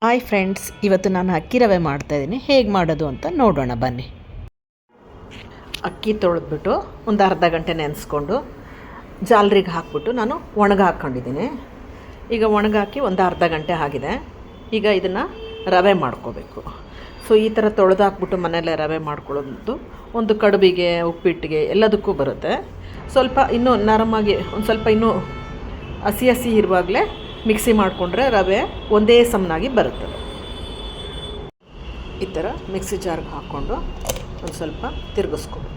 Hi friends, ಇವತ್ತು ನಾನು ಅಕ್ಕಿ ರವೆ ಮಾಡ್ತಾಯಿದ್ದೀನಿ. ಹೇಗೆ ಮಾಡೋದು ಅಂತ ನೋಡೋಣ ಬನ್ನಿ. ಅಕ್ಕಿ ತೊಳೆದ್ಬಿಟ್ಟು ಒಂದು ಅರ್ಧ ಗಂಟೆ ನೆನೆಸ್ಕೊಂಡು ಜಾಲರಿಗೆ ಹಾಕ್ಬಿಟ್ಟು ನಾನು ಒಣಗ ಹಾಕ್ಕೊಂಡಿದ್ದೀನಿ. ಈಗ ಒಣಗಾಕಿ ಒಂದು ಅರ್ಧ ಗಂಟೆ ಆಗಿದೆ. ಈಗ ಇದನ್ನು ರವೆ ಮಾಡ್ಕೋಬೇಕು. ಸೊ ಈ ಥರ ತೊಳೆದು ಹಾಕ್ಬಿಟ್ಟು ಮನೆಯಲ್ಲೇ ರವೆ ಮಾಡ್ಕೊಳ್ಳೋದು ಒಂದು ಕಡುಬಿಗೆ, ಉಪ್ಪಿಟ್ಟಿಗೆ ಎಲ್ಲದಕ್ಕೂ ಬರುತ್ತೆ. ಸ್ವಲ್ಪ ಇನ್ನೂ ನರಮಾಗಿ ಒಂದು ಸ್ವಲ್ಪ ಇನ್ನೂ ಹಸಿ ಹಸಿ ಇರುವಾಗಲೇ ಮಿಕ್ಸಿ ಮಾಡಿಕೊಂಡ್ರೆ ರವೆ ಒಂದೇ ಸಮನಾಗಿ ಬರುತ್ತದೆ. ಈ ಥರ ಮಿಕ್ಸಿ ಜಾರ್ಗೆ ಹಾಕ್ಕೊಂಡು ಒಂದು ಸ್ವಲ್ಪ ತಿರುಗಿಸ್ಕೊಬೇಕು.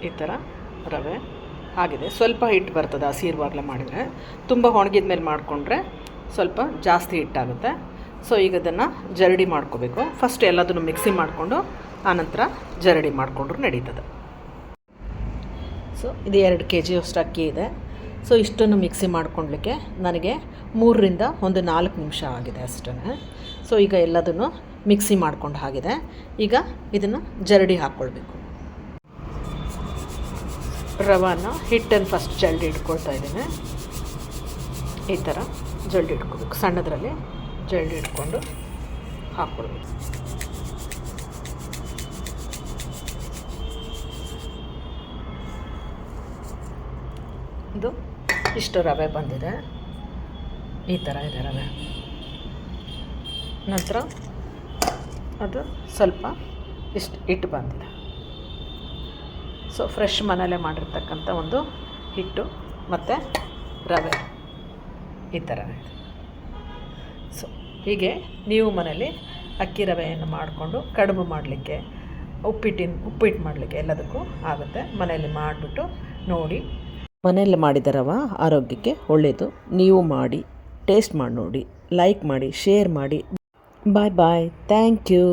ಈ ಥರ ರವೆ ಆಗಿದೆ. ಸ್ವಲ್ಪ ಹಿಟ್ಟು ಬರ್ತದೆ ಹಸಿ ಇರುವಾಗಲೇ ಮಾಡಿದರೆ. ತುಂಬ ಒಣಗಿದ ಮೇಲೆ ಮಾಡಿಕೊಂಡ್ರೆ ಸ್ವಲ್ಪ ಜಾಸ್ತಿ ಹಿಟ್ಟಾಗುತ್ತೆ. ಸೊ ಈಗ ಇದನ್ನು ಜರಡಿ ಮಾಡ್ಕೋಬೇಕು. ಫಸ್ಟ್ ಎಲ್ಲದನ್ನು ಮಿಕ್ಸಿ ಮಾಡಿಕೊಂಡು ಆನಂತರ ಜರಡಿ ಮಾಡಿಕೊಂಡ್ರು ನಡೀತದೆ. ಸೊ ಇದು 2 kg ಅಷ್ಟು ಅಕ್ಕಿ ಇದೆ. ಸೊ ಇಷ್ಟನ್ನು ಮಿಕ್ಸಿ ಮಾಡ್ಕೊಳ್ಲಿಕ್ಕೆ ನನಗೆ 3ರಿಂದ 4 ನಿಮಿಷ ಆಗಿದೆ ಅಷ್ಟೇ. ಸೊ ಈಗ ಎಲ್ಲದನ್ನು ಮಿಕ್ಸಿ ಮಾಡ್ಕೊಂಡು ಆಗಿದೆ. ಈಗ ಇದನ್ನು ಜರಡಿ ಹಾಕ್ಕೊಳ್ಬೇಕು. ರವಾನ ಹಿಟ್ಟನ್ನು ಫಸ್ಟ್ ಜಲ್ಡಿ ಇಟ್ಕೊಳ್ತಾ ಇದ್ದೀನಿ. ಈ ಥರ ಜಲ್ಡಿ ಇಟ್ಕೋಬೇಕು. ಸಣ್ಣದರಲ್ಲಿ ಜಲ್ಡಿ ಇಟ್ಕೊಂಡು ಹಾಕ್ಕೊಳ್ಬೇಕು. ಇದು ಇಷ್ಟು ರವೆ ಬಂದಿದೆ. ಈ ಥರ ಇದೆ ರವೆ. ನಂತರ ಅದು ಸ್ವಲ್ಪ ಇಷ್ಟು ಹಿಟ್ಟು ಬಂದಿದೆ. ಸೊ ಫ್ರೆಶ್ ಮನೆಯಲ್ಲೇ ಮಾಡಿರ್ತಕ್ಕಂಥ ಒಂದು ಹಿಟ್ಟು ಮತ್ತು ರವೆ ಈ ಥರ ಇದೆ. ಸೊ ಹೀಗೆ ನೀವು ಮನೇಲಿ ಅಕ್ಕಿ ರವೆಯನ್ನು ಮಾಡಿಕೊಂಡು ಕಡುಬು ಮಾಡಲಿಕ್ಕೆ, ಉಪ್ಪಿಟ್ಟು ಮಾಡಲಿಕ್ಕೆ ಎಲ್ಲದಕ್ಕೂ ಆಗುತ್ತೆ. ಮನೆಯಲ್ಲಿ ಮಾಡಿಬಿಟ್ಟು ನೋಡಿ. ಮನೆಯಲ್ಲಿ ಮಾಡಿದ ರವೆ ಆರೋಗ್ಯಕ್ಕೆ ಒಳ್ಳೆಯದು. ನೀವು ಮಾಡಿ ಟೇಸ್ಟ್ ಮಾಡಿ ನೋಡಿ. ಲೈಕ್ ಮಾಡಿ, ಶೇರ್ ಮಾಡಿ. Bye bye. Thank you.